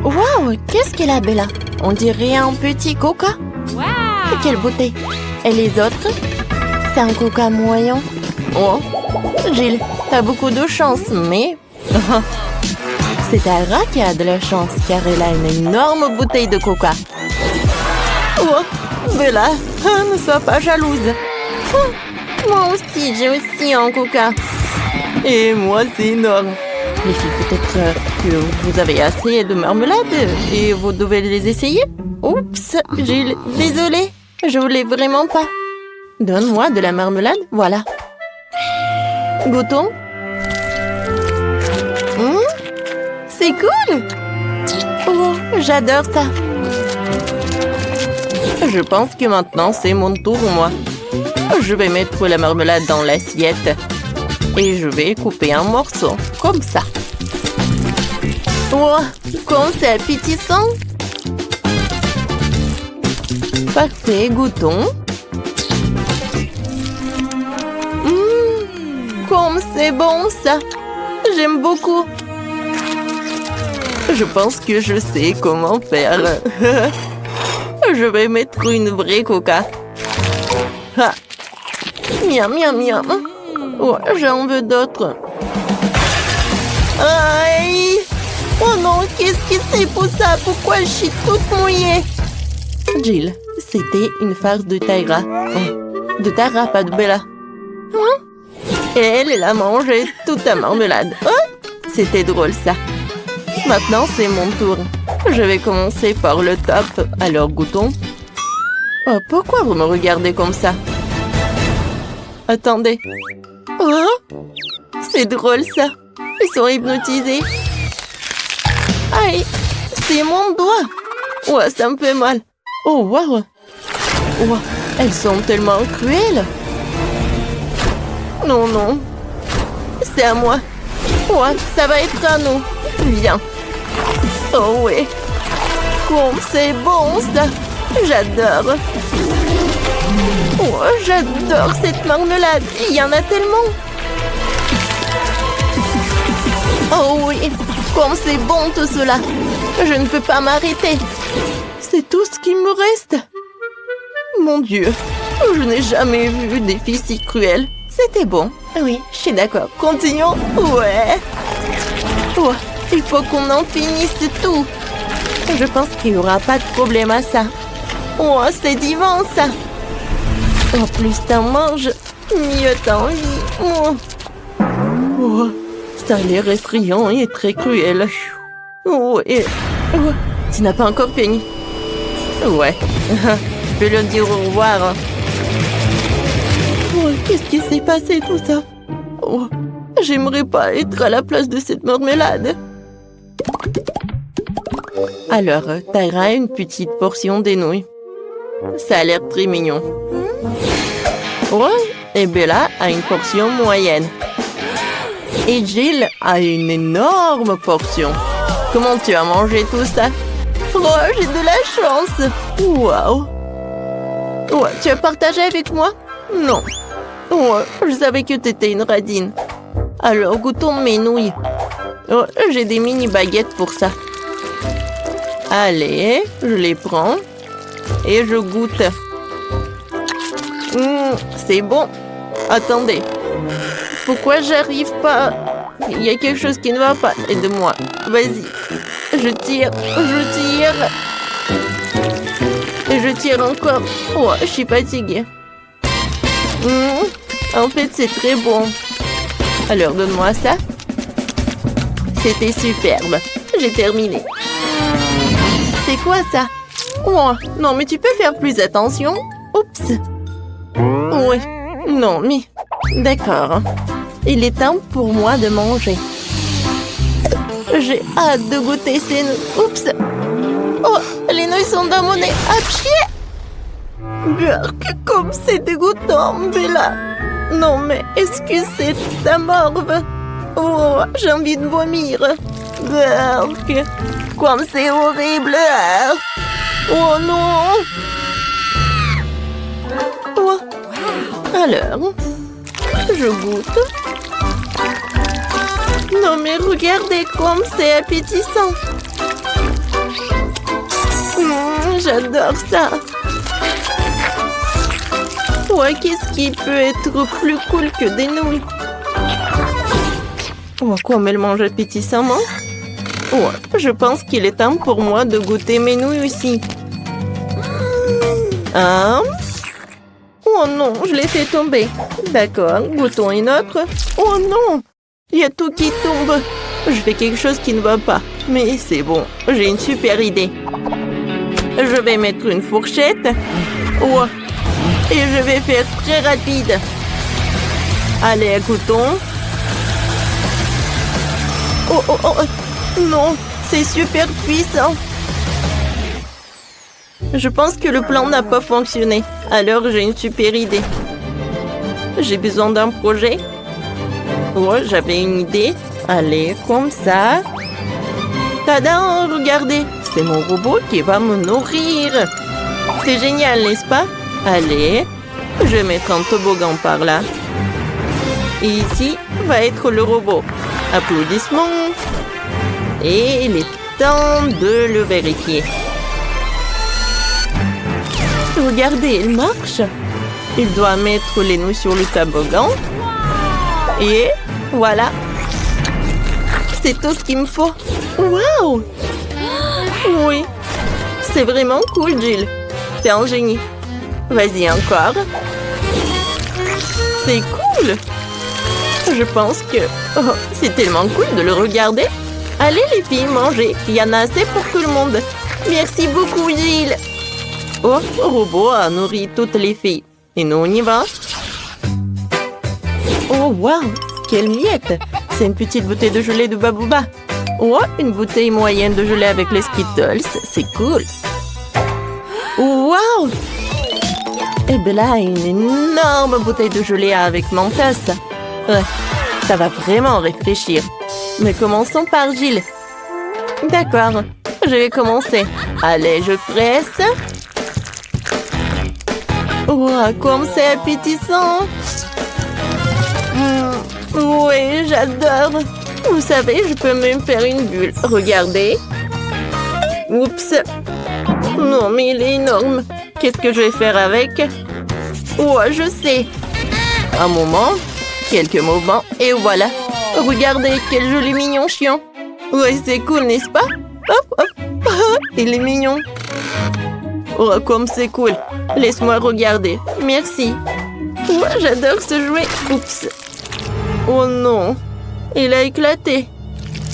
Waouh, qu'est-ce qu'elle a, Bella? On dirait un petit coca. Wow! Quelle beauté! Et les autres? C'est un coca moyen. Oh, Gilles, t'as beaucoup de chance, mais... C'est Tara qui a de la chance, car elle a une énorme bouteille de coca. Oh, Bella, ne sois pas jalouse. Moi aussi, j'ai aussi un coca. Et moi, c'est énorme. Les filles, peut-être que vous avez assez de marmelade et vous devez les essayer. Oups, Gilles, désolée, je voulais vraiment pas. Donne-moi de la marmelade, voilà. Goûtons. C'est cool. Oh, j'adore ça. Je pense que maintenant, c'est mon tour, moi. Je vais mettre la marmelade dans l'assiette. Et je vais couper un morceau, comme ça. Oh, comme c'est appétissant. Parfait, goûtons. Comme c'est bon, ça. J'aime beaucoup. Je pense que je sais comment faire. Je vais mettre une vraie coca. Ah. Miam, miam, miam. Oh, j'en veux d'autres. Aïe! Oh non, qu'est-ce que c'est pour ça? Pourquoi je suis toute mouillée? Jill, c'était une farce de Tyra. Oh, de Tara, pas de Bella. Et elle a mangé toute la marmelade. Oh, c'était drôle, ça. Maintenant, c'est mon tour. Je vais commencer par le top. Alors, goûtons. Oh, pourquoi vous me regardez comme ça? Attendez. Oh, c'est drôle, ça. Ils sont hypnotisés. Aïe, c'est mon doigt. Ouais, ça me fait mal. Oh, waouh. Wow, elles sont tellement cruelles. Non, non. C'est à moi. Ouais, ça va être à nous. Viens. Oh oui. Oh, c'est bon, ça. J'adore. Oh, j'adore cette marmelade. Il y en a tellement. Oh oui. Comme c'est bon tout cela. Je ne peux pas m'arrêter. C'est tout ce qu'il me reste. Mon Dieu. Je n'ai jamais vu des filles si cruelles. C'était bon. Oui, je suis d'accord. Continuons. Ouais. Oh, il faut qu'on en finisse tout. Je pense qu'il n'y aura pas de problème à ça. Oh, c'est divin, ça. Oh, plus t'en manges, mieux t'en vis. Oh. Oh, ça a l'air effrayant et très cruel. Oh, et... oh, tu n'as pas encore fini. Ouais. Je peux leur dire au revoir. Oh, qu'est-ce qui s'est passé tout ça? Oh, j'aimerais pas être à la place de cette marmelade. Alors, Tyra a une petite portion des nouilles. Ça a l'air très mignon. Ouais, et Bella a une portion moyenne. Et Jill a une énorme portion. Comment tu as mangé tout ça? Oh, j'ai de la chance. Waouh. Ouais, tu as partagé avec moi? Non. Ouais, je savais que tu étais une radine. Alors, goûtons mes nouilles. Oh, j'ai des mini baguettes pour ça. Allez, je les prends. Et je goûte. C'est bon. Attendez. Pourquoi j'arrive pas? Il y a quelque chose qui ne va pas. Aide-moi. Vas-y. Je tire. Je tire. Et je tire encore. Oh, je suis fatiguée. En fait, c'est très bon. Alors, donne-moi ça. C'était superbe. J'ai terminé. C'est quoi ça? Oh, non, mais tu peux faire plus attention. Oups. Oui. Non, mais... D'accord. Il est temps pour moi de manger. J'ai hâte de goûter ces nouilles. Oups. Oh, les nouilles sont dans mon nez. Burk, comme c'est dégoûtant, Bella. Non, mais est-ce que c'est ta morve? Oh, j'ai envie de vomir. Burk, comme c'est horrible. Oh non. Oh. Alors, je goûte. Non, mais regardez comme c'est appétissant. j'adore ça. Ouais, qu'est-ce qui peut être plus cool que des nouilles? Ouais, comme elle mange appétissamment. Ouais, je pense qu'il est temps pour moi de goûter mes nouilles aussi. Oh non, je l'ai fait tomber. D'accord, goûtons une autre. Oh non, il y a tout qui tombe. Je fais quelque chose qui ne va pas. Mais c'est bon, j'ai une super idée. Je vais mettre une fourchette. Ouais. Et je vais faire très rapide. Allez, goûtons. Oh, oh, oh. Non, c'est super puissant. Je pense que le plan n'a pas fonctionné. Alors, j'ai une super idée. J'ai besoin d'un projet. Oh, j'avais une idée. Allez, comme ça. Tada, regardez. C'est mon robot qui va me nourrir. C'est génial, n'est-ce pas? Allez, je vais mettre un toboggan par là. Et ici va être le robot. Applaudissements. Et il est temps de le vérifier. Regardez, il marche. Il doit mettre les nouilles sur le toboggan. Et voilà. C'est tout ce qu'il me faut. Waouh! Oui. C'est vraiment cool, Jill. T'es un génie. Vas-y, encore. C'est cool. Je pense que... Oh, c'est tellement cool de le regarder. Allez, les filles, mangez. Il y en a assez pour tout le monde. Merci beaucoup, Jill. Oh, le robot a nourri toutes les filles. Et nous, on y va. Oh, waouh! Quelle miette! C'est une petite bouteille de gelée de Babouba. Oh, une bouteille moyenne de gelée avec les Skittles. C'est cool. Waouh! Et bien là, une énorme bouteille de gelée avec Mentos. Ouais, ça va vraiment réfléchir. Mais commençons par Jill. D'accord, je vais commencer. Allez, je presse. Wow, comme c'est appétissant. Oui, j'adore. Vous savez, je peux même faire une bulle. Regardez. Oups. Non, mais il est énorme. Qu'est-ce que je vais faire avec? Oh, je sais. Un moment. Quelques mouvements. Et voilà. Regardez, quel joli mignon chien. Ouais, c'est cool, n'est-ce pas? Hop, hop. Il est mignon. Oh, comme c'est cool. Laisse-moi regarder. Merci. Ouais, j'adore ce jouet. Oups. Oh non. Il a éclaté.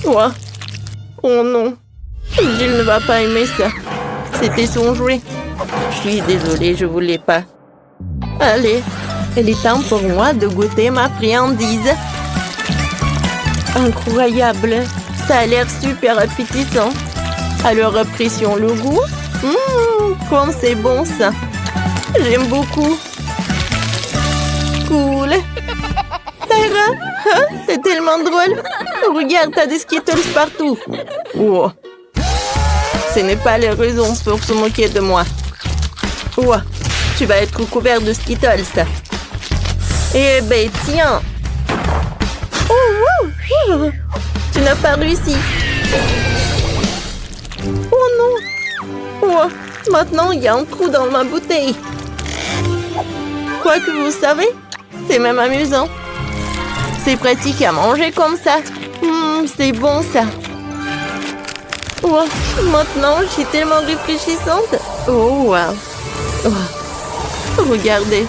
Ouais. Oh non. Jill ne va pas aimer ça. C'était son jouet. Je suis désolée, je voulais pas. Allez, il est temps pour moi de goûter ma friandise. Incroyable. Ça a l'air super appétissant. Alors, apprécions le goût. Comme c'est bon ça. J'aime beaucoup. Cool. Tara, hein? C'est tellement drôle. Regarde, t'as des Skittles partout. Oh. Ce n'est pas la raison pour se moquer de moi. Oh. Tu vas être couvert de Skittles. Eh ben, tiens. Oh, wow. Tu n'as pas réussi. Oh non. Oh. Maintenant, il y a un trou dans ma bouteille. Quoi que vous savez, c'est même amusant. C'est pratique à manger comme ça. C'est bon ça. Oh, maintenant, je suis tellement réfléchissante. Oh, wow. Oh. Regardez.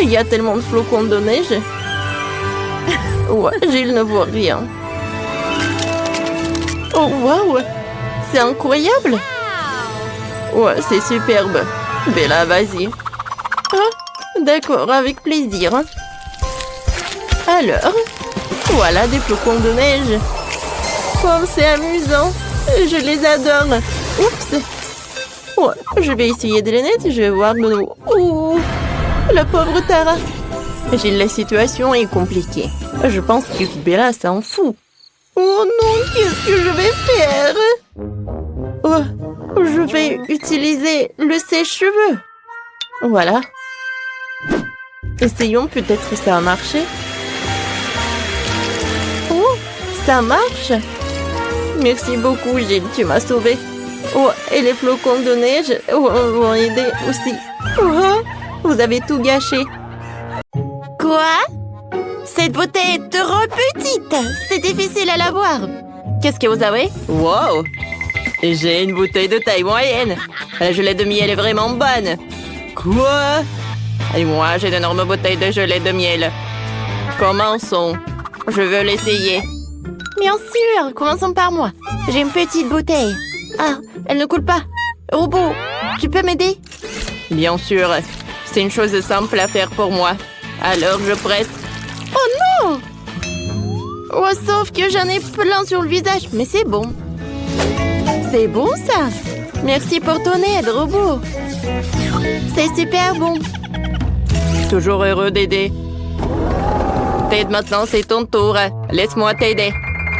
Il y a tellement de flocons de neige. Ouais, Jill ne voit rien. Oh, wow. C'est incroyable. Ouais, c'est superbe. Bella, vas-y. Ah, d'accord, avec plaisir. Alors, voilà des flocons de neige. Comme c'est amusant. Je les adore. Oups. Ouais, je vais essayer de les nettoyer. Je vais voir de nouveau. Oh, la pauvre Tara. La situation est compliquée. Je pense que Bella s'en fout. Oh non, qu'est-ce que je vais faire? Oh, je vais utiliser le sèche-cheveux. Voilà. Essayons, peut-être que ça a marché. Oh, ça marche. Merci beaucoup, Jill, tu m'as sauvée. Oh, et les flocons de neige vont aider aussi. Oh, vous avez tout gâché. Quoi? Cette bouteille est trop petite. C'est difficile à la boire. Qu'est-ce que vous avez? Wow! J'ai une bouteille de taille moyenne. La gelée de miel est vraiment bonne. Quoi? Et moi, j'ai d'énormes bouteilles de gelée de miel. Commençons. Je veux l'essayer. Bien sûr, commençons par moi. J'ai une petite bouteille. Ah, elle ne coule pas. Robot, tu peux m'aider? Bien sûr. C'est une chose simple à faire pour moi. Alors, je presse. Oh non! Oh, sauf que j'en ai plein sur le visage, mais c'est bon. C'est bon, ça? Merci pour ton aide, Robot. C'est super bon. Toujours heureux d'aider. Ted, maintenant, c'est ton tour. Laisse-moi t'aider.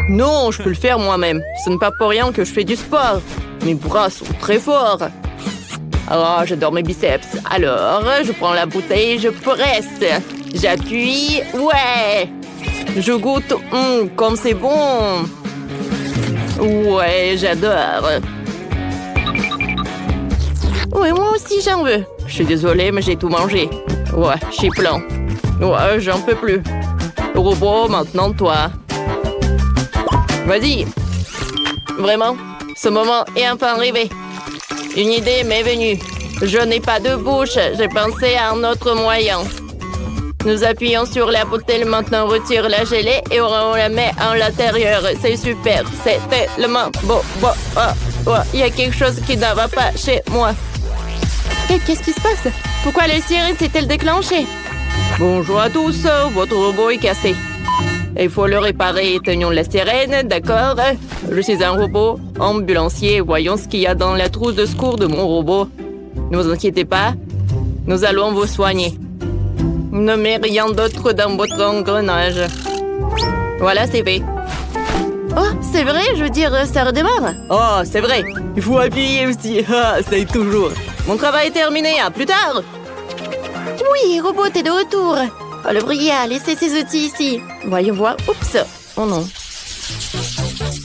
Non, je peux le faire moi-même. Ce n'est pas pour rien que je fais du sport. Mes bras sont très forts. Oh, j'adore mes biceps. Alors, je prends la bouteille et je presse. J'appuie. Ouais. Je goûte. Comme c'est bon. Ouais, j'adore. Ouais, moi aussi, j'en veux. Je suis désolée, mais j'ai tout mangé. Ouais, je suis plein. Ouais, j'en peux plus. Robot, maintenant toi. Vas-y. Vraiment, ce moment est enfin arrivé. Une idée m'est venue. Je n'ai pas de bouche. J'ai pensé à un autre moyen. Nous appuyons sur la bouteille, maintenant on retire la gelée et on la met en l'intérieur. C'est super. C'est tellement beau. Il y a quelque chose qui ne va pas chez moi. Qu'est-ce qui se passe? Pourquoi la sirène s'est-elle déclenchée? Bonjour à tous, votre robot est cassé. Il faut le réparer. Éteignons la sirène, d'accord? Je suis un robot ambulancier. Voyons ce qu'il y a dans la trousse de secours de mon robot. Ne vous inquiétez pas, nous allons vous soigner. Ne mets rien d'autre dans votre engrenage. Voilà, c'est fait. Oh, c'est vrai, je veux dire, ça redémarre. Oh, c'est vrai. Il faut appuyer aussi. Ah, ça aide toujours. Mon travail est terminé. À plus tard. Oui, Robot, t'es de retour. Oh, le brillant a laissé ses outils ici. Voyons voir. Oups. Oh non.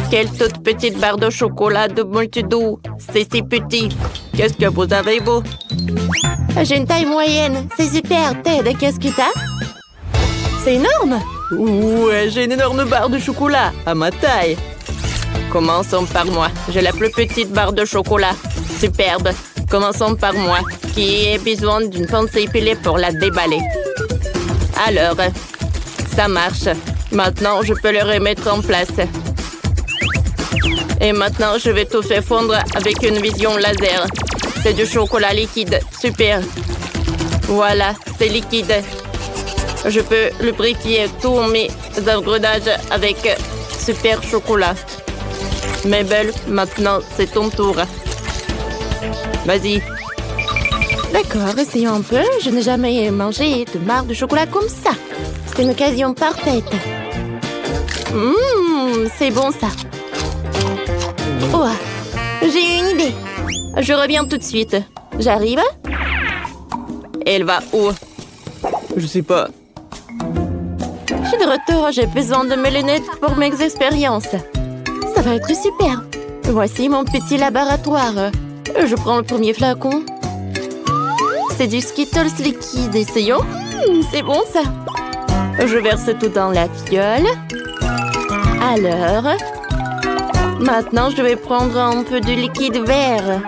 Quelle toute petite barre de chocolat de multi-doux. C'est si petit. Qu'est-ce que vous avez, vous? J'ai une taille moyenne. C'est super. Ted, qu'est-ce que t'as? C'est énorme. Ouais, j'ai une énorme barre de chocolat à ma taille. Commençons par moi. J'ai la plus petite barre de chocolat. Superbe. Commençons par moi, qui ai besoin d'une pince épilée pour la déballer. Alors, ça marche. Maintenant, je peux le remettre en place. Et maintenant, je vais tout faire fondre avec une vision laser. C'est du chocolat liquide. Super. Voilà, c'est liquide. Je peux lubrifier tous mes engrenages avec super chocolat. Mabel, maintenant, c'est ton tour. Vas-y. D'accord, essayons un peu. Je n'ai jamais mangé de barre de chocolat comme ça. C'est une occasion parfaite. C'est bon ça. Oh, j'ai une idée. Je reviens tout de suite. J'arrive. Elle va où? Je sais pas. Je suis de retour. J'ai besoin de mes lunettes pour mes expériences. Ça va être super. Voici mon petit laboratoire. Je prends le premier flacon. C'est du Skittles liquide. Essayons. C'est bon ça. Je verse tout dans la fiole. Alors, maintenant je vais prendre un peu de liquide vert.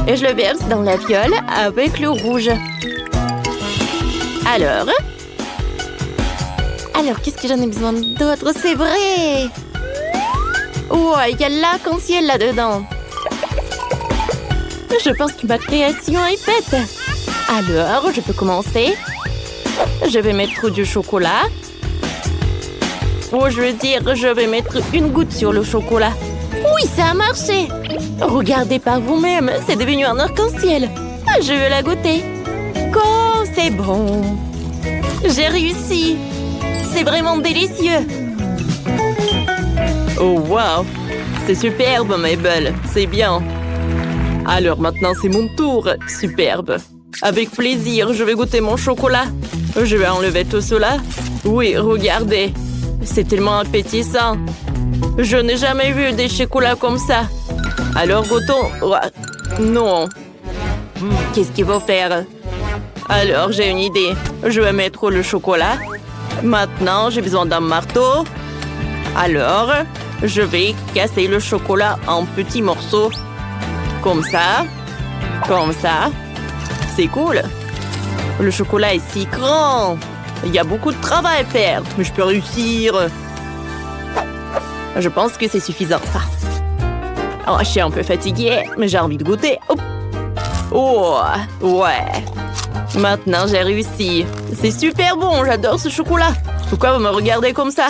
Et je le verse dans la fiole avec le rouge. Alors, qu'est-ce que j'en ai besoin d'autre? C'est vrai. Ouais, il y a l'arc-en-ciel là-dedans. Je pense que ma création est faite. Alors, je peux commencer. Je vais mettre du chocolat. Oh, je veux dire, je vais mettre une goutte sur le chocolat. Oui, ça a marché. Regardez par vous-même, c'est devenu un arc-en-ciel. Je veux la goûter. Oh, c'est bon. J'ai réussi. C'est vraiment délicieux. Oh, wow. C'est superbe, Mabel. C'est bien. Alors maintenant, c'est mon tour. Superbe. Avec plaisir, je vais goûter mon chocolat. Je vais enlever tout cela. Oui, regardez. C'est tellement appétissant. Je n'ai jamais vu des chocolats comme ça. Alors, Goton... Non. Qu'est-ce qu'il faut faire? Alors, j'ai une idée. Je vais mettre le chocolat. Maintenant, j'ai besoin d'un marteau. Alors, je vais casser le chocolat en petits morceaux. Comme ça. Comme ça. C'est cool. Le chocolat est si grand. Il y a beaucoup de travail à faire. Mais je peux réussir. Je pense que c'est suffisant, ça. Oh, je suis un peu fatiguée, mais j'ai envie de goûter. Oh, ouais. Maintenant, j'ai réussi. C'est super bon, j'adore ce chocolat. Pourquoi vous me regardez comme ça?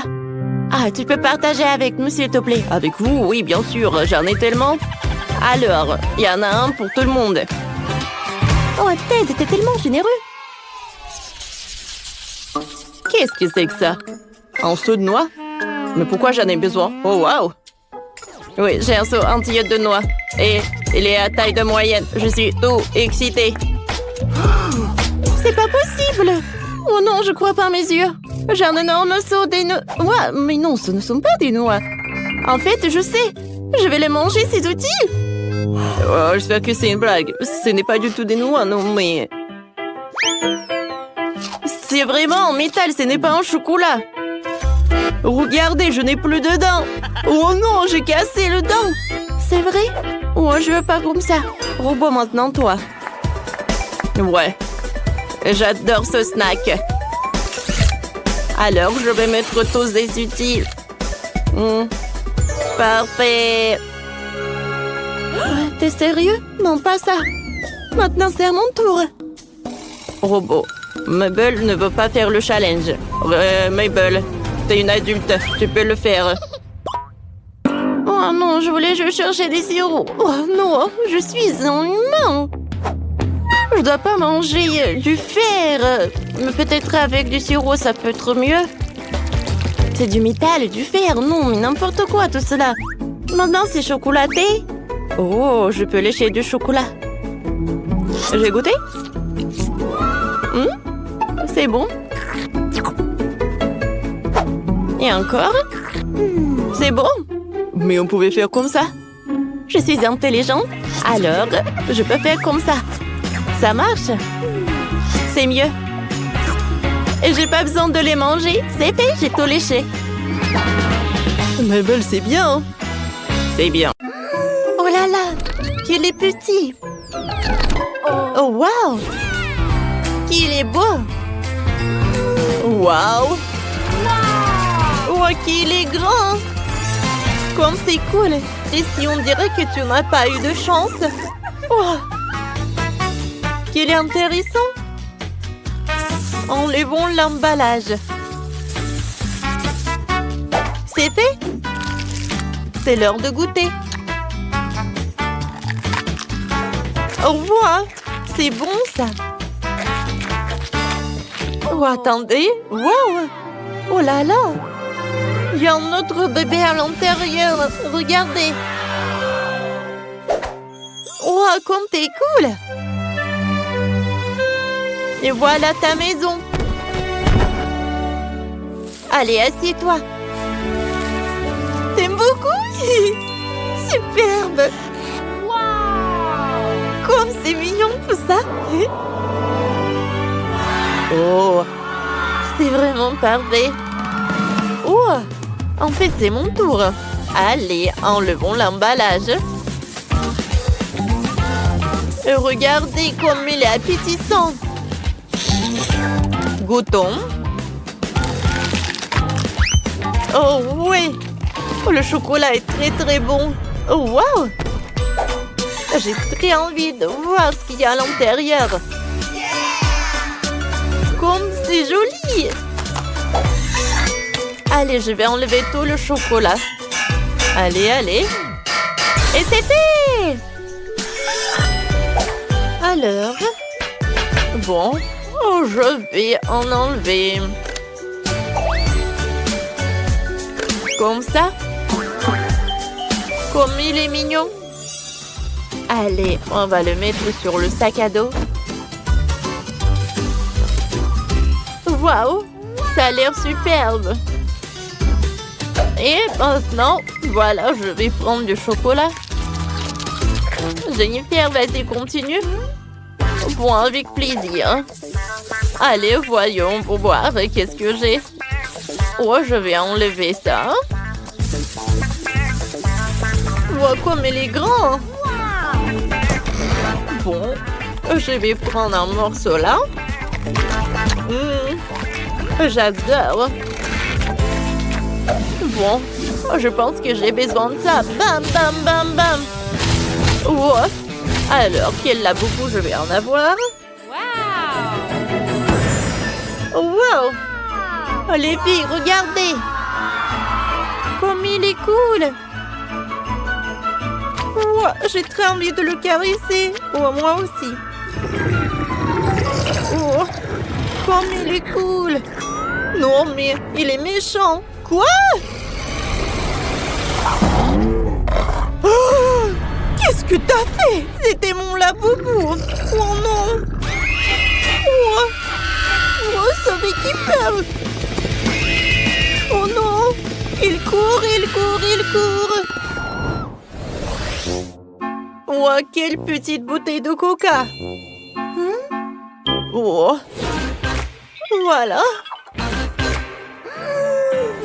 Ah, tu peux partager avec nous, s'il te plaît. Avec vous? Oui, bien sûr, j'en ai tellement. Alors, il y en a un pour tout le monde. Oh, Ted, t'es tellement généreux. Qu'est-ce que c'est que ça? Un seau de noix? Mais pourquoi j'en ai besoin? Oh, waouh! Oui, j'ai un seau entier de noix. Et il est à taille de moyenne. Je suis tout excitée. C'est pas possible! Oh non, je crois pas à mes yeux. J'ai un énorme seau des noix. Mais non, ce ne sont pas des noix. En fait, je sais. Je vais les manger, ces outils. Oh, j'espère que c'est une blague. Ce n'est pas du tout des noix, non, mais... C'est vraiment en métal, ce n'est pas un chocolat. Regardez, je n'ai plus de dents. Oh non, j'ai cassé le dent. C'est vrai? Oh, je veux pas comme ça. Robot maintenant, toi. Ouais. J'adore ce snack. Alors, je vais mettre tous les utiles. Parfait. T'es sérieux? Non, pas ça. Maintenant, c'est à mon tour. Robot. Mabel ne veut pas faire le challenge. Mabel, t'es une adulte, tu peux le faire. Oh non, je voulais juste chercher des sirops. Oh non, je suis un humain. Je dois pas manger du fer. Mais peut-être avec du sirop, ça peut être mieux. C'est du métal, du fer, non, mais n'importe quoi tout cela. Maintenant, c'est chocolaté. Oh, je peux lécher du chocolat. J'ai goûté? C'est bon. Et encore? C'est bon. Mais on pouvait faire comme ça. Je suis intelligente, alors je peux faire comme ça. Ça marche. C'est mieux. Et j'ai pas besoin de les manger. C'est fait, j'ai tout léché. Mabel, c'est bien. Hein? C'est bien. Oh là là, qu'il est petit. Oh wow. Qu'il est beau. Wow. Oh, qu'il est grand. Comme c'est cool. Et si on dirait que tu n'as pas eu de chance. Oh. Qu'il est intéressant. Enlevons l'emballage. C'est fait. C'est l'heure de goûter. Au revoir. C'est bon, ça. Oh, attendez. Wow. Oh là là. Il y a un autre bébé à l'intérieur. Regardez. Oh, comme t'es cool. Et voilà ta maison. Allez, assieds-toi. T'aimes beaucoup? Superbe. Wow. Comme c'est mignon tout ça. Oh, c'est vraiment parfait. Oh, en fait, c'est mon tour. Allez, enlevons l'emballage. Et regardez comme il est appétissant. Goûtons. Oh oui. Oh, le chocolat est très très bon. Oh wow. J'ai très envie de voir ce qu'il y a à l'intérieur. Comme c'est joli. Allez, je vais enlever tout le chocolat. Allez, allez. Et c'est fait. Alors, bon, oh, je vais en enlever. Comme ça. Comme il est mignon. Allez, on va le mettre sur le sac à dos. Waouh, ça a l'air superbe. Et maintenant, voilà, je vais prendre du chocolat. Jennifer, vas-y, continue. Bon, avec plaisir. Allez, voyons pour voir qu'est-ce que j'ai. Oh, je vais enlever ça. Vois comme il est grand. Bon, je vais prendre un morceau là. J'adore. Bon, je pense que j'ai besoin de ça. Bam, bam, bam, bam. Oh. Alors, quel laboubou je vais en avoir? Wow! Oh, les filles, regardez! Comme il est cool! Oh, j'ai très envie de le caresser. Oh, moi aussi. Oh, comme il est cool! Non, mais il est méchant. Quoi? Oh, qu'est-ce que t'as fait? C'était mon laboubou. Oh non! Oh, oh sauvez qui perd! Oh non! Il court, il court, il court! Oh, quelle petite bouteille de coca! Oh! Voilà!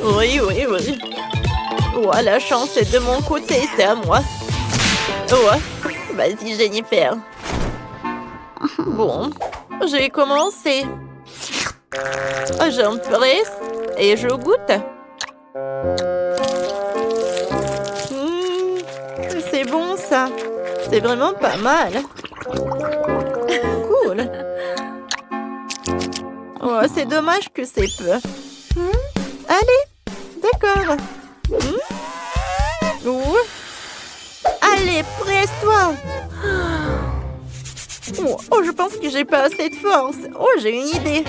Oui, oui, oui. Oh, la chance est de mon côté, c'est à moi. Oh, vas-y, Jennifer. Bon, je vais commencer. J'empresse et je goûte. C'est bon, ça. C'est vraiment pas mal. Cool. Oh, c'est dommage que c'est peu. Allez, d'accord. Oh. Allez, presse-toi. Oh, je pense que j'ai pas assez de force. Oh, j'ai une idée.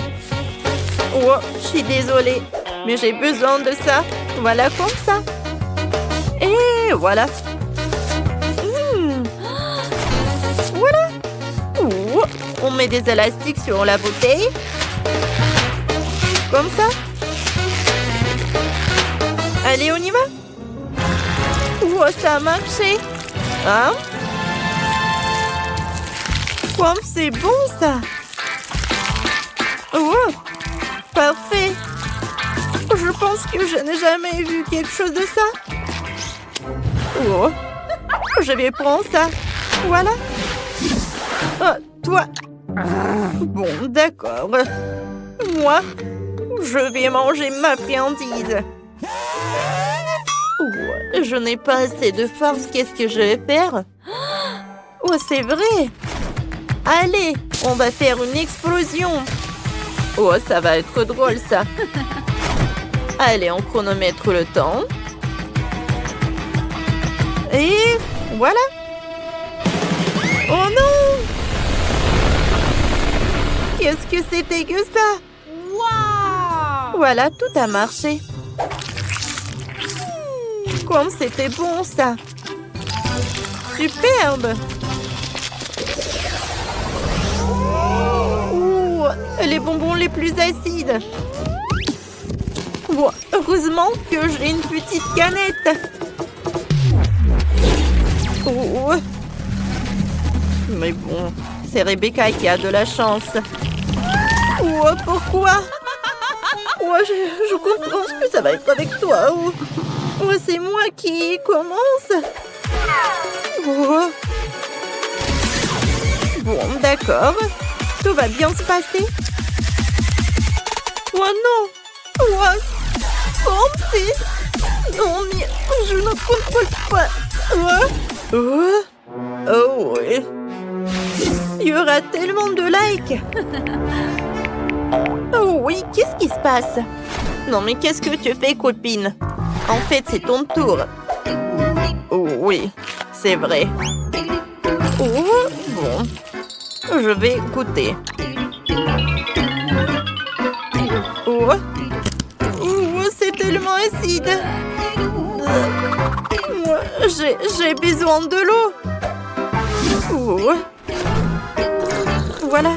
Oh, je suis désolée, mais j'ai besoin de ça. Voilà comme ça. Et voilà. Voilà. Oh, on met des élastiques sur la bouteille. Comme ça. Allez, on y va. Oh, ça a marché. Hein? Comme c'est bon, ça. Oh, parfait. Je pense que je n'ai jamais vu quelque chose de ça. Oh, je vais prendre ça. Voilà. Oh, toi. Bon, d'accord. Moi, je vais manger ma friandise. Oh, je n'ai pas assez de force. Qu'est-ce que je vais faire? Oh, c'est vrai. Allez, on va faire une explosion. Oh, ça va être drôle, ça. Allez, on chronomètre le temps. Et voilà. Oh non! Qu'est-ce que c'était que ça? Wow! Voilà, tout a marché. Comme c'était bon, ça. Superbe. Ouh, les bonbons les plus acides. Oh, heureusement que j'ai une petite canette. Oh. Mais bon, c'est Rebecca qui a de la chance. Oh, pourquoi? Oh, je comprends ce que ça va être avec toi. Oh, oh, c'est moi qui commence. Oh. Bon, d'accord. Tout va bien se passer. Oh non! Oh, comme c'est... Non, mais je ne contrôle pas. Oh, oh, oh oui. Il y aura tellement de likes. Oh oui, qu'est-ce qui se passe? Non, mais qu'est-ce que tu fais, copine? En fait, c'est ton tour. Oh oui, c'est vrai. Oh, bon. Je vais goûter. Oh, oh c'est tellement acide. J'ai besoin de l'eau. Oh. Voilà.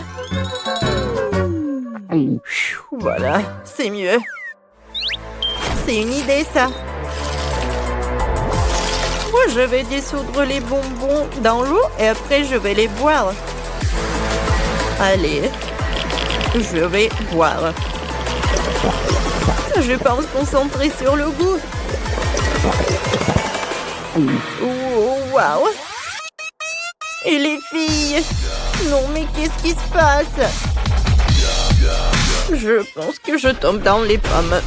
Voilà, c'est mieux. C'est une idée, ça. Ouais. je vais dissoudre les bonbons dans l'eau et après je vais les boire. Allez, je vais boire. Je pense concentrer sur le goût. Oh, waouh! Et les filles? Non, mais qu'est-ce qui se passe? Je pense que je tombe dans les pommes.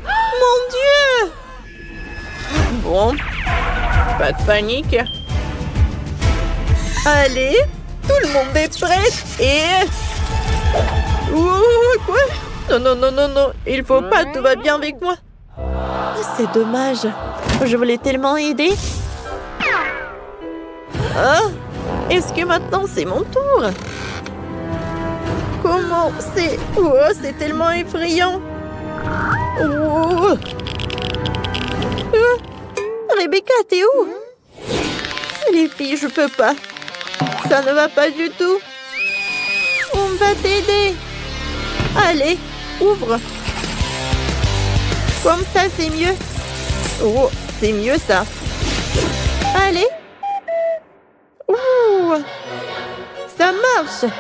Mon Dieu! Bon, pas de panique. Allez, tout le monde est prêt et... Quoi? Non, non, non, non, non, il faut pas, tout va bien avec moi. C'est dommage, je voulais tellement aider. Ah, est-ce que maintenant c'est mon tour? Comment c'est... Oh, c'est tellement effrayant. Oh. Rebecca, t'es où? Les filles, je peux pas. Ça ne va pas du tout. On va t'aider. Allez, ouvre. Comme ça, c'est mieux. Oh, c'est mieux ça. Allez. Ouh, ça marche.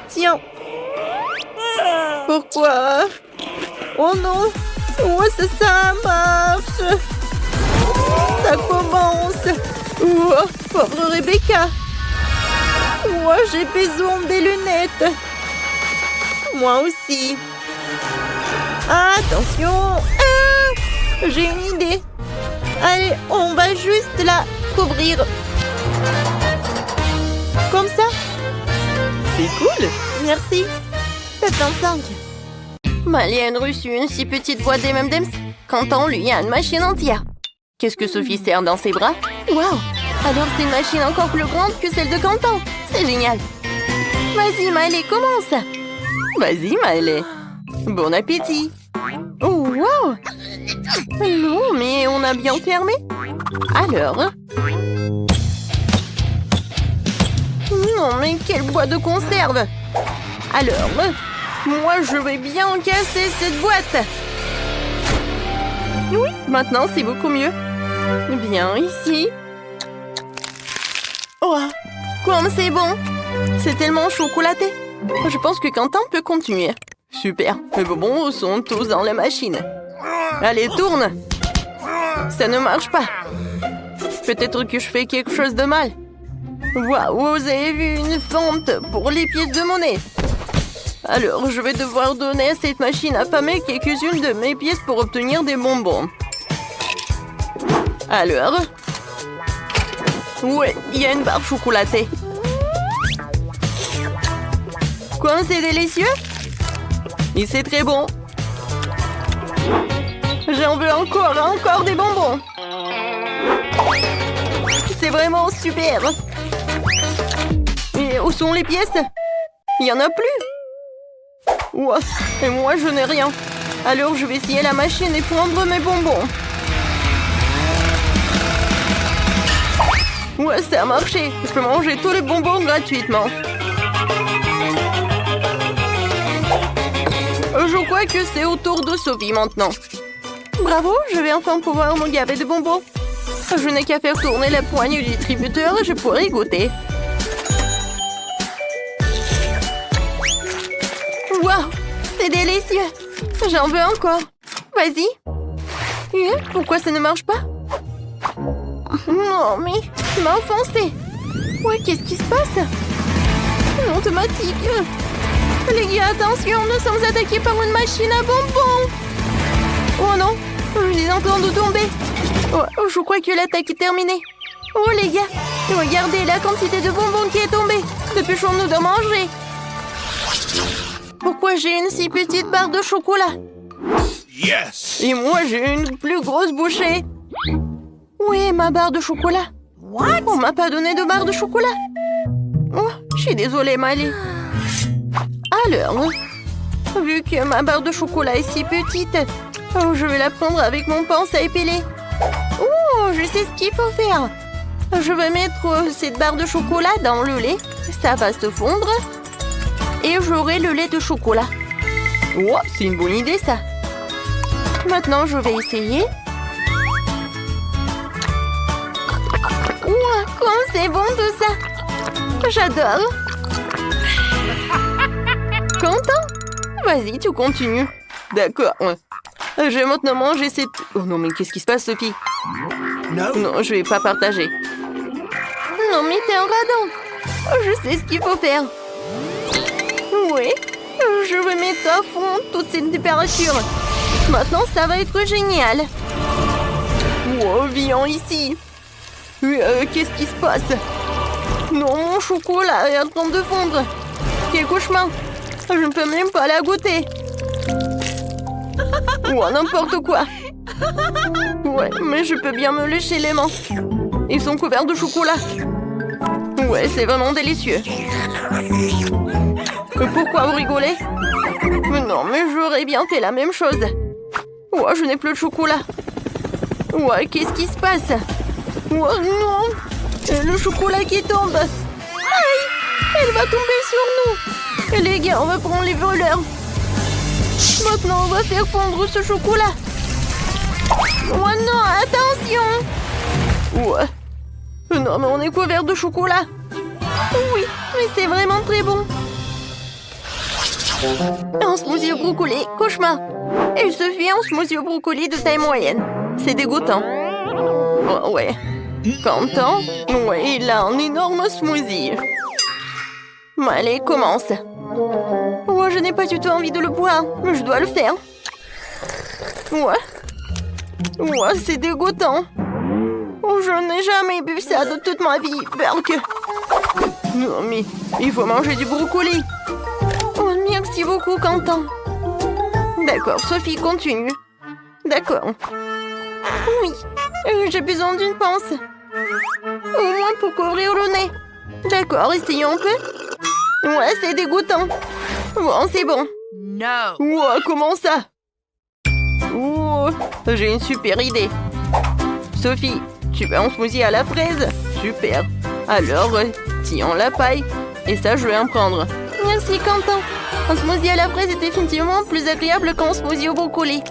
Tiens. Pourquoi? Oh non. Oh, ça marche. Ça commence. Oh, pauvre Rebecca. Moi, j'ai besoin des lunettes. Moi aussi. Attention. Ah, j'ai une idée. Allez, on va juste la couvrir. Comme ça. C'est cool. Merci. 75. Malienne reçut une si petite boîte des M&M's. Quentin lui a une machine entière. Qu'est-ce que Sophie sert dans ses bras? Waouh! Alors c'est une machine encore plus grande que celle de Quentin. C'est génial. Vas-y, Miley, commence. Vas-y, Miley. Bon appétit. Oh, waouh! Non, mais on a bien fermé. Alors? Non, mais quelle boîte de conserve! Alors, moi, je vais bien casser cette boîte. Oui, maintenant, c'est beaucoup mieux. Viens ici. Oh, comme c'est bon. C'est tellement chocolaté. Je pense que Quentin peut continuer. Super, les bonbons sont tous dans la machine. Allez, tourne. Ça ne marche pas. Peut-être que je fais quelque chose de mal. Waouh, vous avez vu une fente pour les pièces de monnaie. Alors, je vais devoir donner à cette machine affamée quelques-unes de mes pièces pour obtenir des bonbons. Alors? Ouais, il y a une barre chocolatée. Quoi, c'est délicieux? Et c'est très bon. J'en veux encore des bonbons. C'est vraiment super. Et où sont les pièces? Il n'y en a plus. Ouah, et moi, je n'ai rien. Alors, je vais essayer la machine et prendre mes bonbons. Ouais, ça a marché. Je peux manger tous les bonbons gratuitement. Je crois que c'est au tour de Sophie maintenant. Bravo, je vais enfin pouvoir me gaver de bonbons. Je n'ai qu'à faire tourner la poigne du distributeur et je pourrai y goûter. Waouh, c'est délicieux. J'en veux encore. Vas-y. Pourquoi ça ne marche pas? Non, mais tu m'as offensé. Ouais, qu'est-ce qui se passe? Une automatique. Les gars, attention, nous sommes attaqués par une machine à bonbons. Oh non, je les entends tomber. Oh, je crois que l'attaque est terminée. Oh les gars, regardez la quantité de bonbons qui est tombée. Dépêchons-nous de manger. Pourquoi j'ai une si petite barre de chocolat? Yes! Et moi, j'ai une plus grosse bouchée. Où est ma barre de chocolat? What? On m'a pas donné de barre de chocolat. Oh, je suis désolée, Miley. Alors, vu que ma barre de chocolat est si petite, je vais la prendre avec mon pince à épiler. Oh, je sais ce qu'il faut faire. Je vais mettre cette barre de chocolat dans le lait. Ça va se fondre. Et j'aurai le lait de chocolat. Oh, c'est une bonne idée, ça. Maintenant, je vais essayer. c'est bon tout ça. J'adore. Content? Vas-y, tu continues. D'accord. Je vais maintenant manger cette... Oh non, mais qu'est-ce qui se passe, Sophie? No. Non, je vais pas partager. Non, mais t'es un radin. Je sais ce qu'il faut faire. Oui, je vais mettre à fond toute cette température. Maintenant, ça va être génial. Oh, viens ici. Qu'est-ce qui se passe? Non, mon chocolat est en train de fondre. Quel cauchemar. Je ne peux même pas la goûter. Oh, n'importe quoi. Ouais, mais je peux bien me lécher les mains. Ils sont couverts de chocolat. Ouais, c'est vraiment délicieux. Pourquoi vous rigolez? Non, mais j'aurais bien fait la même chose. Ouais, je n'ai plus de chocolat. Ouais, qu'est-ce qui se passe? Oh non! Le chocolat qui tombe! Aïe! Elle va tomber sur nous! Les gars, on va prendre les voleurs! Maintenant, on va faire fondre ce chocolat! Oh non, attention! Ouais. Non, mais on est couvert de chocolat! Oui, mais c'est vraiment très bon! Un smoothie au brocoli, cauchemar! Et il suffit un smoothie au brocoli de taille moyenne. C'est dégoûtant. Oh, ouais. Content? Ouais, il a un énorme smoothie. Allez, commence. Oh, je n'ai pas du tout envie de le boire, mais je dois le faire. Ouais. Ouais, c'est dégoûtant. Oh, je n'ai jamais bu ça de toute ma vie, Berk. Non, mais il faut manger du brocoli. Oh, merci beaucoup, Quentin. D'accord, Sophie, continue. D'accord. Oui, j'ai besoin d'une pince. Au moins pour couvrir le nez. D'accord, essayons un peu. Ouais, c'est dégoûtant. Bon, c'est bon. No. Wow, comment ça? Oh, j'ai une super idée. Sophie, tu veux un smoothie à la fraise? Super. Alors, tiens la paille. Et ça, je vais en prendre. Merci, Quentin. Un smoothie à la fraise est définitivement plus agréable qu'un smoothie au brocoli.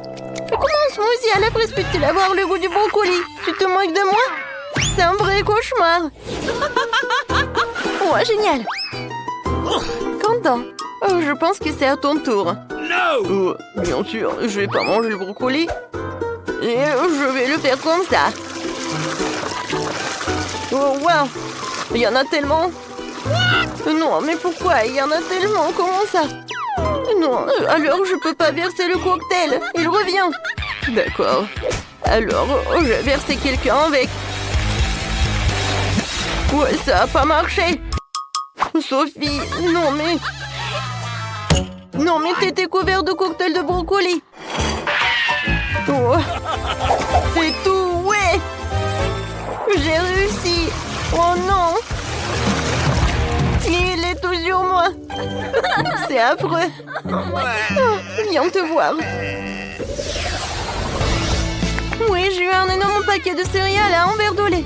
Mais comment un smoothie à la fraise peut-il avoir le goût du brocoli? Tu te moques de moi? C'est un vrai cauchemar. Ouais, génial. Quentin, je pense que c'est à ton tour. No. Bien sûr, je vais pas manger le brocoli. Et je vais le faire comme ça. Oh, wow. Il y en a tellement. Non, mais pourquoi? Il y en a tellement. Comment ça? Non, alors je peux pas verser le cocktail. Il revient. D'accord. Alors, je vais verser quelqu'un avec. Ouais, ça a pas marché. Sophie, non mais... Non mais t'étais couvert de cocktail de brocoli. Oh. C'est tout, ouais. J'ai réussi. Oh non. Il est tout sur moi. C'est affreux. Oh, viens te voir. Oui, j'ai eu un énorme paquet de céréales à un verre de lait.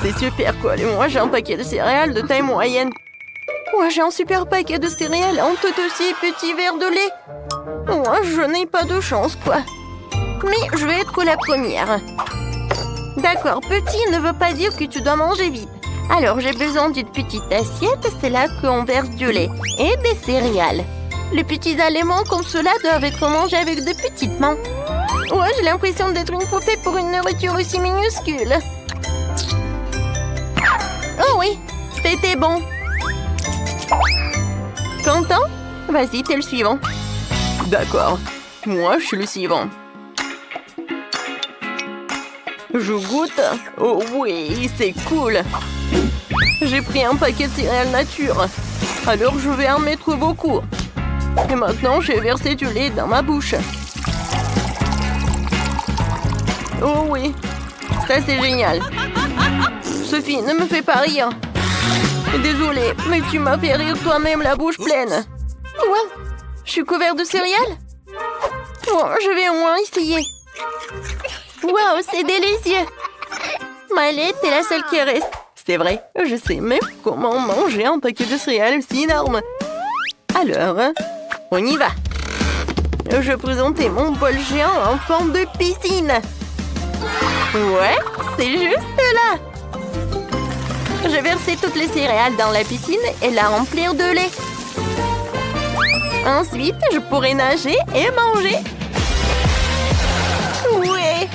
C'est super quoi, et moi j'ai un paquet de céréales de taille moyenne. Moi j'ai un super paquet de céréales à un tout aussi petit verre de lait. Moi je n'ai pas de chance quoi. Mais je vais être la première. D'accord, petit ne veut pas dire que tu dois manger vite. Alors j'ai besoin d'une petite assiette, c'est là qu'on verse du lait et des céréales. Les petits aliments comme cela doivent être mangés avec de petites mains. Ouais, j'ai l'impression d'être une poupée pour une nourriture aussi minuscule. Oh oui, c'était bon. Content? Vas-y, t'es le suivant. D'accord. Moi, je suis le suivant. Je goûte. Oh oui, c'est cool. J'ai pris un paquet de céréales nature. Alors, je vais en mettre beaucoup. Et maintenant, j'ai versé du lait dans ma bouche. Oh oui, ça c'est génial. Sophie, ne me fais pas rire. Désolée, mais tu m'as fait rire toi-même la bouche pleine. Quoi? Je suis couvert de céréales? Bon, je vais au moins essayer. Wow, c'est délicieux. Maëlle, t'es la seule qui reste. C'est vrai, je sais même comment manger un paquet de céréales aussi énorme. Alors, on y va. Je présentais mon bol géant en forme de piscine. Ouais, c'est juste là. verser toutes les céréales dans la piscine et la remplir de lait. Ensuite, je pourrai nager et manger. Ouais!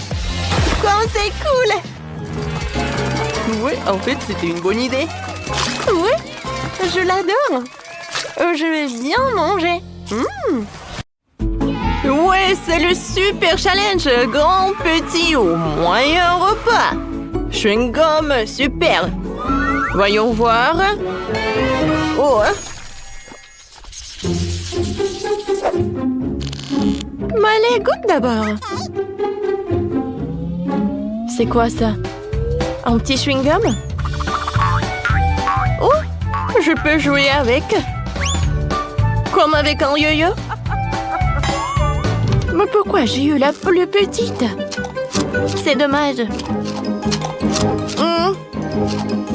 Comme c'est cool! Ouais, en fait, c'était une bonne idée. Ouais, je l'adore. Je vais bien manger. Ouais, c'est le super challenge. Grand, petit ou moyen repas. Chewing-gum, super. Voyons voir. Oh. Mais goûte d'abord. C'est quoi ça? Un petit chewing-gum? Oh, je peux jouer avec. Comme avec un yo-yo. Mais pourquoi j'ai eu la plus petite? C'est dommage.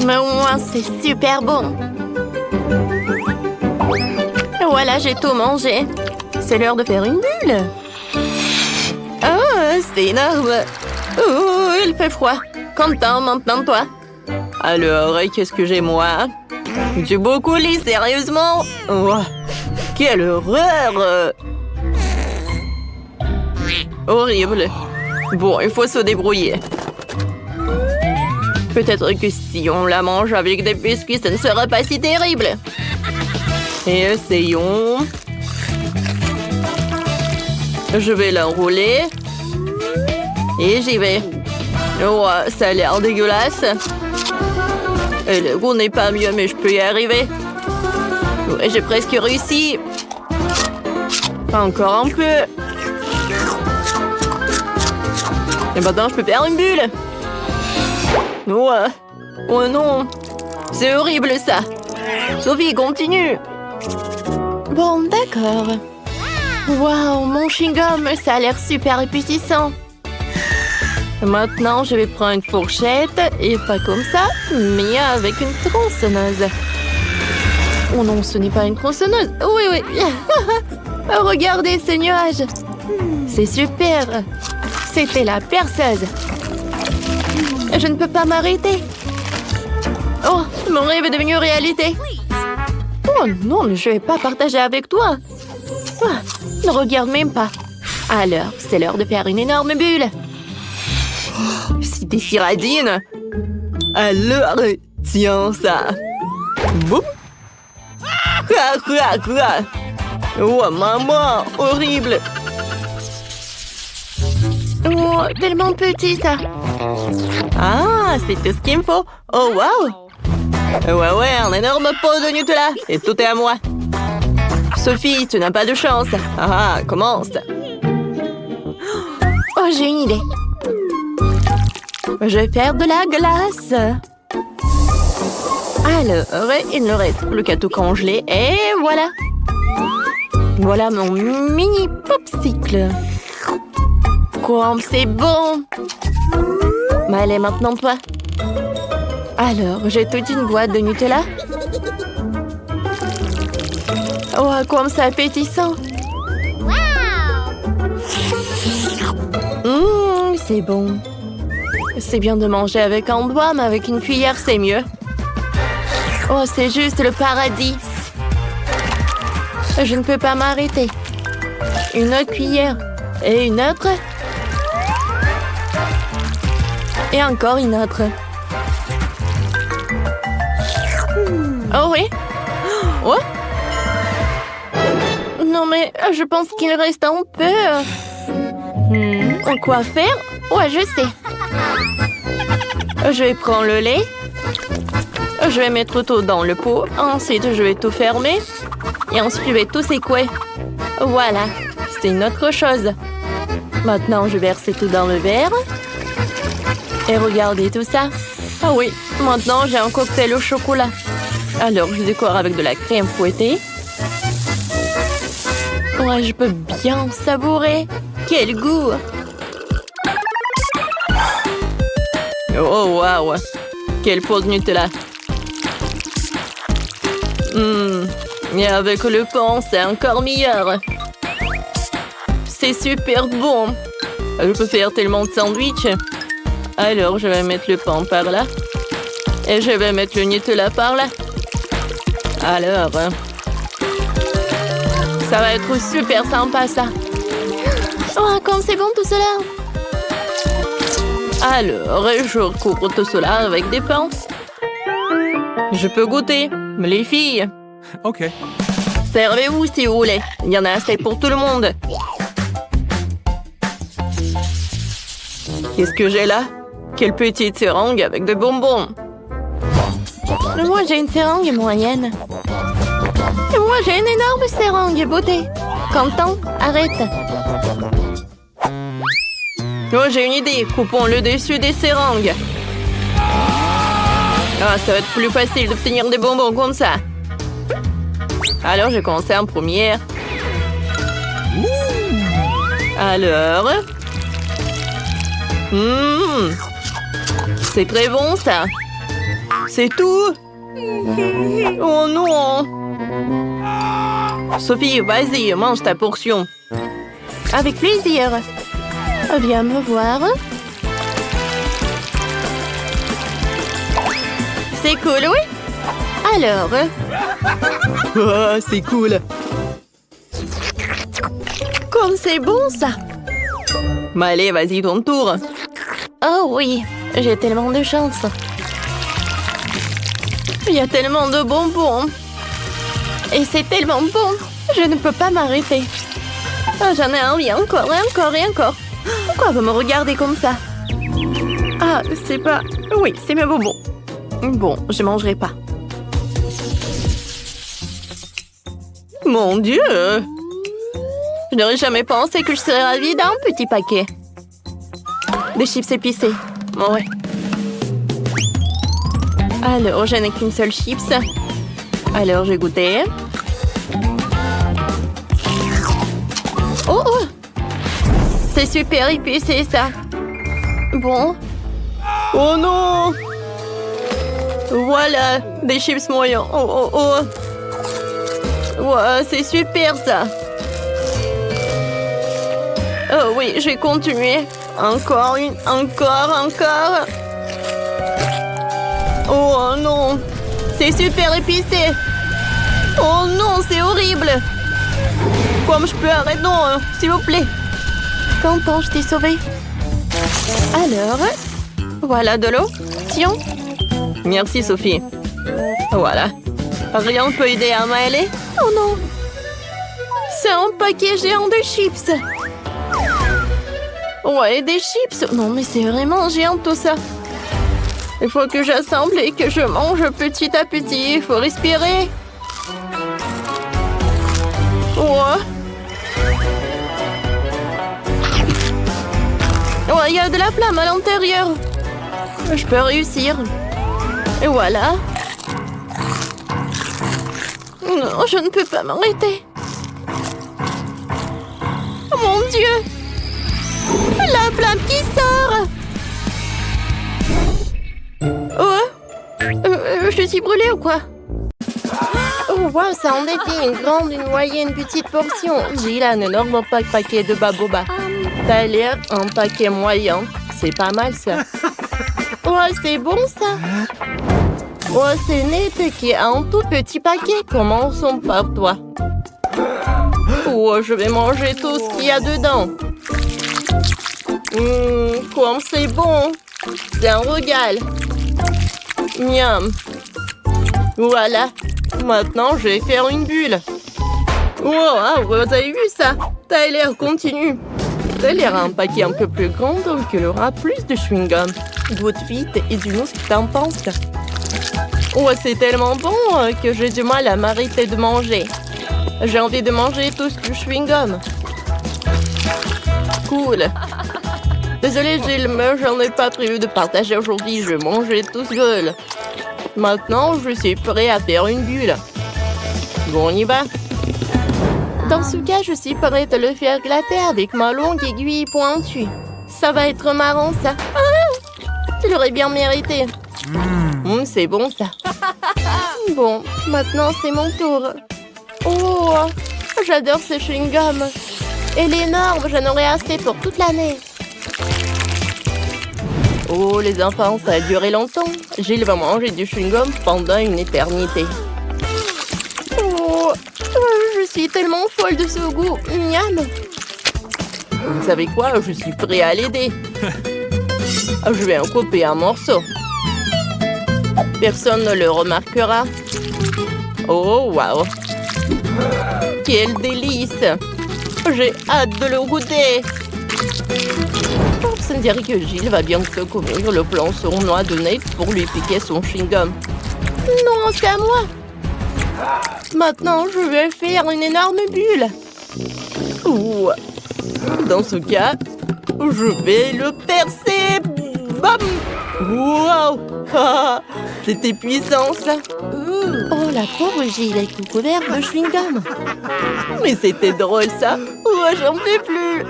Mais au moins, c'est super bon. Voilà, j'ai tout mangé. C'est l'heure de faire une bulle. Oh, c'est énorme. Oh, il fait froid. Content maintenant, toi. Alors, qu'est-ce que j'ai, moi? J'ai beaucoup lu, sérieusement. Oh, quelle horreur! Horrible. Bon, il faut se débrouiller. Peut-être que si on la mange avec des biscuits, ça ne sera pas si terrible. Et essayons. Je vais l'enrouler. Et j'y vais. Oh, ça a l'air dégueulasse. Et le goût n'est pas mieux, mais je peux y arriver. Ouais, j'ai presque réussi. Encore un peu. Et maintenant, je peux faire une bulle. Ouais. Oh non. C'est horrible, ça. Sophie, continue. Bon, d'accord. Waouh, mon chewing-gum, ça a l'air super appétissant. Maintenant, je vais prendre une fourchette, et pas comme ça, mais avec une tronçonneuse. Oh non, ce n'est pas une tronçonneuse. Oui, oui. Regardez ce nuage. C'est super. C'était la perceuse. Je ne peux pas m'arrêter. Oh, mon rêve est devenu réalité. Oh non, mais je ne vais pas partager avec toi. Ah, ne regarde même pas. Alors, c'est l'heure de faire une énorme bulle. Oh, c'est des firadines. Alors, tiens ça. Boum. Oh, maman, horrible. Oh, tellement petit, ça. Ah, c'est tout ce qu'il me faut. Oh, waouh. Ouais, un énorme pot de Nutella. Et tout est à moi. Sophie, tu n'as pas de chance. Ah, commence. Oh, j'ai une idée. Je vais faire de la glace. Alors, il ne reste plus qu'à tout congeler. Et voilà. Voilà mon mini popsicle. Comme c'est bon. Mais allez, maintenant toi. Alors, j'ai toute une boîte de Nutella. Oh, comme c'est appétissant. C'est bon. C'est bien de manger avec un doigt, mais avec une cuillère, c'est mieux. Oh, c'est juste le paradis. Je ne peux pas m'arrêter. Une autre cuillère. Et une autre. Et encore une autre. Oh oui. Oh. Non mais je pense qu'il reste un peu. Quoi faire? Ouais, je sais. Je vais prendre le lait. Je vais mettre tout dans le pot. Ensuite, je vais tout fermer. Et ensuite, je vais tout secouer. Voilà. C'est une autre chose. Maintenant, je verse tout dans le verre. Et regardez tout ça. Ah oui, maintenant, j'ai un cocktail au chocolat. Alors, je décore avec de la crème fouettée. Ouais, je peux bien savourer. Quel goût! Oh, waouh! Quel pot de Nutella! Et avec le pain, c'est encore meilleur. C'est super bon. Je peux faire tellement de sandwichs. Alors, je vais mettre le pain par là. Et je vais mettre le Nutella par là. Alors, ça va être super sympa, ça. Oh, comme c'est bon tout cela. Alors, je recouvre tout cela avec des pains. Je peux goûter. Mais les filles, Okay. servez-vous si vous voulez. Il y en a assez pour tout le monde. Qu'est-ce que j'ai là? Quelle petite seringue avec des bonbons. Moi, j'ai une seringue moyenne. Et moi, j'ai une énorme seringue beauté. Quentin, arrête. Oh, j'ai une idée. Coupons le dessus des seringues. Ah, ça va être plus facile d'obtenir des bonbons comme ça. Alors, je commence en première. Alors... C'est très bon, ça. C'est tout? Oh non! Sophie, vas-y, mange ta portion. Avec plaisir. Viens me voir. C'est cool, oui? Alors, Oh, c'est cool. comme c'est bon ça. Mais allez, vas-y, ton tour. Oh oui, j'ai tellement de chance. Il y a tellement de bonbons. Et c'est tellement bon. Je ne peux pas m'arrêter. Ah, j'en ai envie encore et encore et encore. Pourquoi vous me regardez comme ça? Ah, c'est pas... Oui, c'est mes bonbons. Bon, je mangerai pas. Mon Dieu! Je n'aurais jamais pensé que je serais ravie d'un petit paquet. Des chips épicés. Ouais. Alors, je n'ai qu'une seule chips. Alors, j'ai goûté. Oh! C'est super épicé, ça. Bon. Oh non! Voilà, des chips moyens. Oh, oh, oh. Ouais, c'est super, ça. Oh oui, je vais continuer. Encore une, encore. Oh non, c'est super épicé. Oh non, c'est horrible. Comme je peux arrêter? Non, s'il vous plaît. Quentin, je t'ai sauvé. Alors, voilà de l'eau. Tiens. Merci, Sophie. Voilà. Rien ne peut aider à m'aider. Oh non. C'est un paquet géant de chips. Ouais, des chips. Non, mais c'est vraiment géant tout ça. Il faut que j'assemble et que je mange petit à petit. Il faut respirer. Ouais. Ouais, il y a de la flamme à l'intérieur. Je peux réussir. Et voilà. Non, je ne peux pas m'arrêter. Oh mon Dieu! La flamme qui sort! Oh! Je suis brûlée ou quoi? Oh wow, ça en était une grande, une moyenne, une petite portion. J'ai là un énorme paquet de baboba. T'as l'air un paquet moyen. C'est pas mal ça. Oh, c'est bon ça. Oh, c'est net qui a un tout petit paquet. Commençons par toi. Oh, je vais manger tout ce qu'il y a dedans. Comme c'est bon. C'est un régal. Miam. Voilà. Maintenant, je vais faire une bulle. Wow, vous avez vu ça? T'as l'air continue. T'as l'air un paquet un peu plus grand, donc il aura plus de chewing-gum. Goûte vite et dis-nous ce que t'en penses. Oh, c'est tellement bon que j'ai du mal à m'arrêter de manger. J'ai envie de manger tout ce chewing-gum. Cool. Désolée, Gilles, mais j'en ai pas prévu de partager aujourd'hui. Je vais manger tout seul. Maintenant, je suis prêt à faire une bulle. Bon, on y va. Dans ce cas, je suis prête à le faire glater avec ma longue aiguille pointue. Ça va être marrant, ça. Ah, tu l'aurais bien mérité. C'est bon, ça. Bon, maintenant, c'est mon tour. Oh, j'adore ce chewing-gum. Elle est énorme, j'en aurai assez pour toute l'année. Oh, les enfants, ça a duré longtemps. Gilles va manger du chewing-gum pendant une éternité. Oh, je suis tellement folle de ce goût. Miam. Vous savez quoi? Je suis prêt à l'aider. Je vais en couper un morceau. Personne ne le remarquera. Oh, waouh! Quel délice! J'ai hâte de le goûter. Ça me dirait que Gilles va bientôt couvrir le plan sournois de Nate pour lui piquer son chewing-gum. Non, c'est à moi. Maintenant, je vais faire une énorme bulle. Ouh. Dans ce cas, je vais le percer. Bam! Wow! Ah, c'était puissant, ça. Oh, la pauvre Gilles est tout couvert de chewing-gum. Mais c'était drôle, ça. Oh, j'en peux plus.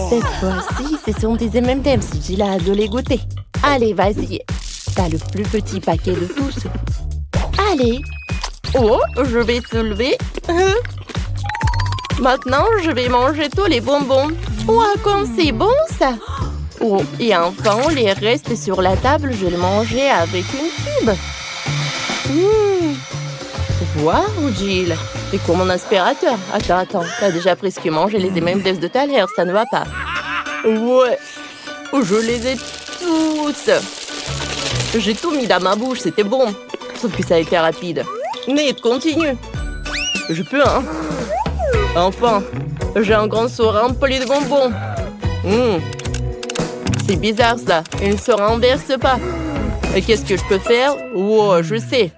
Cette fois-ci, ce sont des M&M's. Gilles a hâte de les goûter. Allez, vas-y. T'as le plus petit paquet de tous. Allez. Oh, je vais soulever. Maintenant, je vais manger tous les bonbons. Oh, comme c'est bon, ça. Oh, et enfin, les restes sur la table, je vais les manger avec une tube. Waouh, Gilles. C'est comme mon aspirateur. Attends. T'as déjà presque mangé les M&M's de tout à l'heure, ça ne va pas. Ouais. Je les ai tous. J'ai tout mis dans ma bouche, c'était bon. Sauf que ça a été rapide. Nate, continue. Je peux, hein? Enfin, j'ai un grand seau rempli de bonbons. C'est bizarre, ça. Il ne se renverse pas. Et qu'est-ce que je peux faire? Oh, je sais.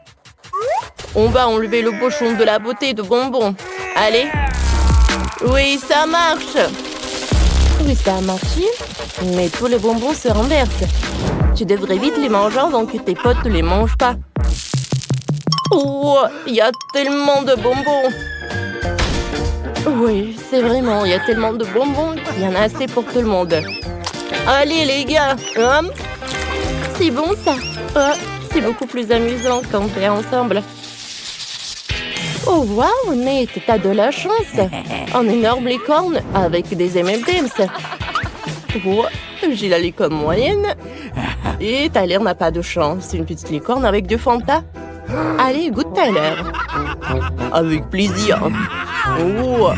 On va enlever le pochon de la beauté de bonbons. Allez. Oui, ça marche. Oui, ça a marché. Mais tous les bonbons se renversent. Tu devrais vite les manger avant que tes potes ne les mangent pas. Oh, il y a tellement de bonbons. Oui, c'est vraiment, il y a tellement de bonbons qu'il y en a assez pour tout le monde. Allez, les gars. C'est bon, ça. C'est beaucoup plus amusant quand on est ensemble. Oh, waouh, Nate, t'as de la chance. Un énorme licorne avec des M&M's. Oh, j'ai la licorne moyenne. Et Tyler n'a pas de chance. C'est une petite licorne avec du Fanta. Allez, goûte Tyler. Avec plaisir. Oh,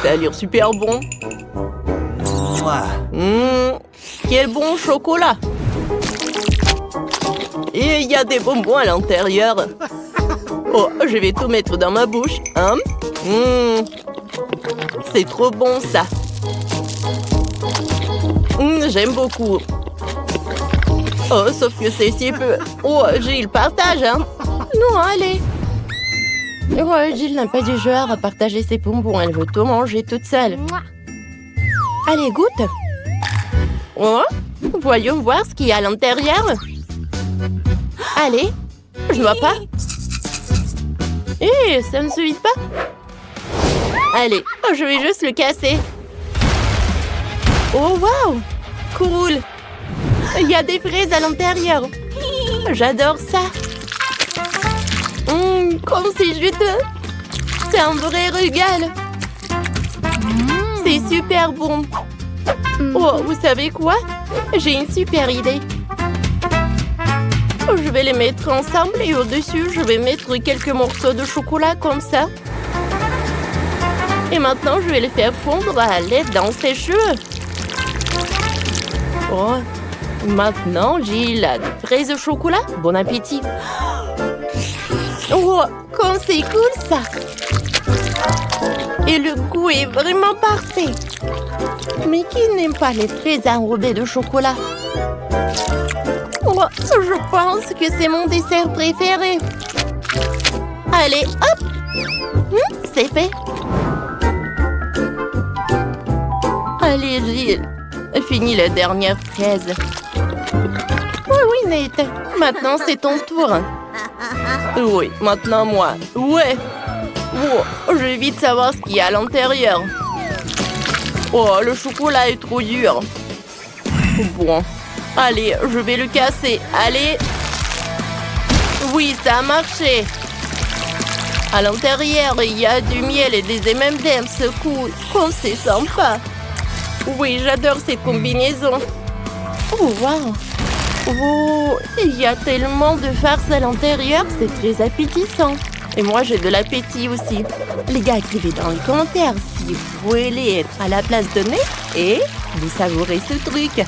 ça a l'air super bon. Quel bon chocolat. Et il y a des bonbons à l'intérieur. Oh, je vais tout mettre dans ma bouche. C'est trop bon, ça. J'aime beaucoup. Oh, sauf que c'est si peu. Oh, Gilles, partage, hein. Non, allez. Ouais, Gilles n'a pas du genre à partager ses bonbons. Elle veut tout manger toute seule. Allez, goûte. Oh, voyons voir ce qu'il y a à l'intérieur. Allez. Je ne vois pas. Ça ne se vide pas. Allez, je vais juste le casser. Oh, waouh. Cool. Il y a des fraises à l'intérieur. J'adore ça. Comme c'est juteux. C'est un vrai régal. C'est super bon. Oh, vous savez quoi? J'ai une super idée. Je vais les mettre ensemble et au-dessus, je vais mettre quelques morceaux de chocolat comme ça. Et maintenant, je vais les faire fondre à l'aide d'un sèche-cheveux. Oh, maintenant, Gilles a des fraises au chocolat. Bon appétit. Oh, comme c'est cool, ça. Et le goût est vraiment parfait. Mais qui n'aime pas les fraises enrobées de chocolat? Oh, je pense que c'est mon dessert préféré. Allez, hop! C'est fait. Allez, Gilles. Finis la dernière fraise. Oui, Nate. Maintenant, c'est ton tour. Oui, maintenant moi. Ouais. Oh, je vais vite savoir ce qu'il y a à l'intérieur. Oh, le chocolat est trop dur. Bon. Allez, je vais le casser. Allez. Oui, ça a marché. À l'intérieur, il y a du miel et des M&M's. Cool. Oh, c'est sympa. Oui, j'adore cette combinaison. Oh, waouh. Oh, il y a tellement de farce à l'intérieur, c'est très appétissant. Et moi, j'ai de l'appétit aussi. Les gars, écrivez dans les commentaires si vous voulez être à la place de Nate et vous savourez ce truc.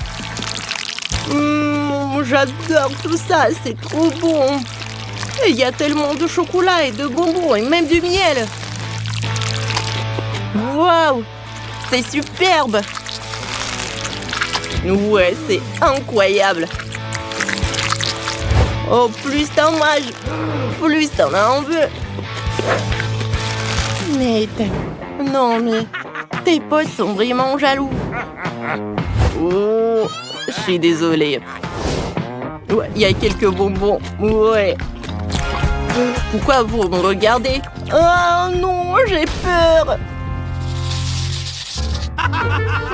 J'adore tout ça, c'est trop bon. Et il y a tellement de chocolat et de bonbons et même du miel. Waouh, c'est superbe. Ouais, c'est incroyable. Oh, plus t'en manges, plus t'en en veux. Nate, non mais tes potes sont vraiment jaloux. Oh, je suis désolée. Ouais, il y a quelques bonbons. Ouais. Pourquoi vous me regardez? Oh non, j'ai peur.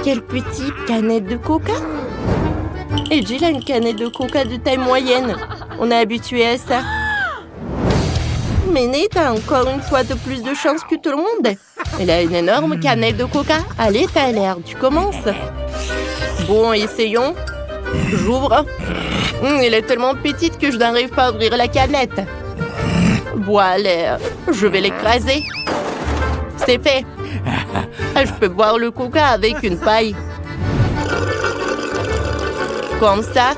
Quelle petite canette de coca. Et Jill a une canette de coca de taille moyenne. On est habitué à ça. Mais Nate a encore une fois de plus de chance que tout le monde. Elle a une énorme canette de coca. Allez, Tyler, tu commences. Bon, essayons. J'ouvre. Elle est tellement petite que je n'arrive pas à ouvrir la canette. Voilà, je vais l'écraser. C'est fait. Je peux boire le coca avec une paille. Comme ça.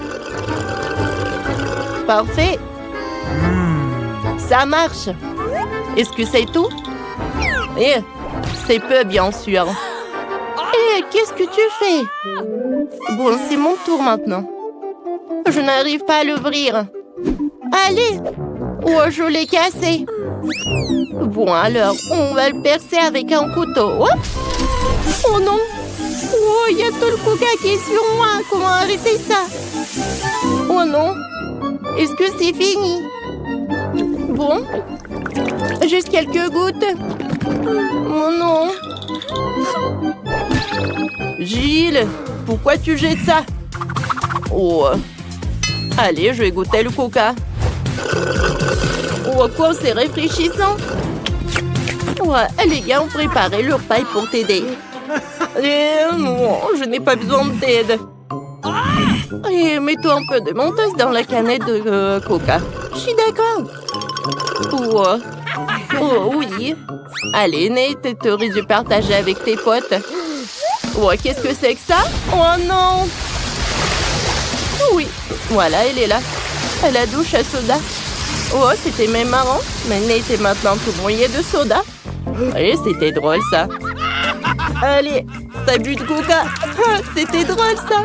Parfait. Ça marche. Est-ce que c'est tout? C'est peu, bien sûr. Qu'est-ce que tu fais? Bon, c'est mon tour maintenant. Je n'arrive pas à l'ouvrir. Allez! Oh, je l'ai cassé. Bon, alors, on va le percer avec un couteau. Hop. Oh non! Oh, il y a tout le coca qui est sur moi. Comment arrêter ça? Oh non! Est-ce que c'est fini? Bon. Juste quelques gouttes. Oh non! Jill, pourquoi tu jettes ça? Oh. Allez, je vais goûter le coca. Oh, quoi, c'est rafraîchissant. Ouais, les gars ont préparé leur paille pour t'aider. Non, je n'ai pas besoin de t'aide. Mets-toi un peu de mentos dans la canette de coca. Je suis d'accord. Oh, oui. Allez, Nate, tu aurais dû partager avec tes potes. Oh, qu'est-ce que c'est que ça? Oh non! Oui, voilà, elle est là. À la douche à soda. Oh, c'était même marrant. Mais Nate est maintenant tout mouillé de soda. Et c'était drôle, ça. Allez, t'as bu de coca. C'était drôle, ça.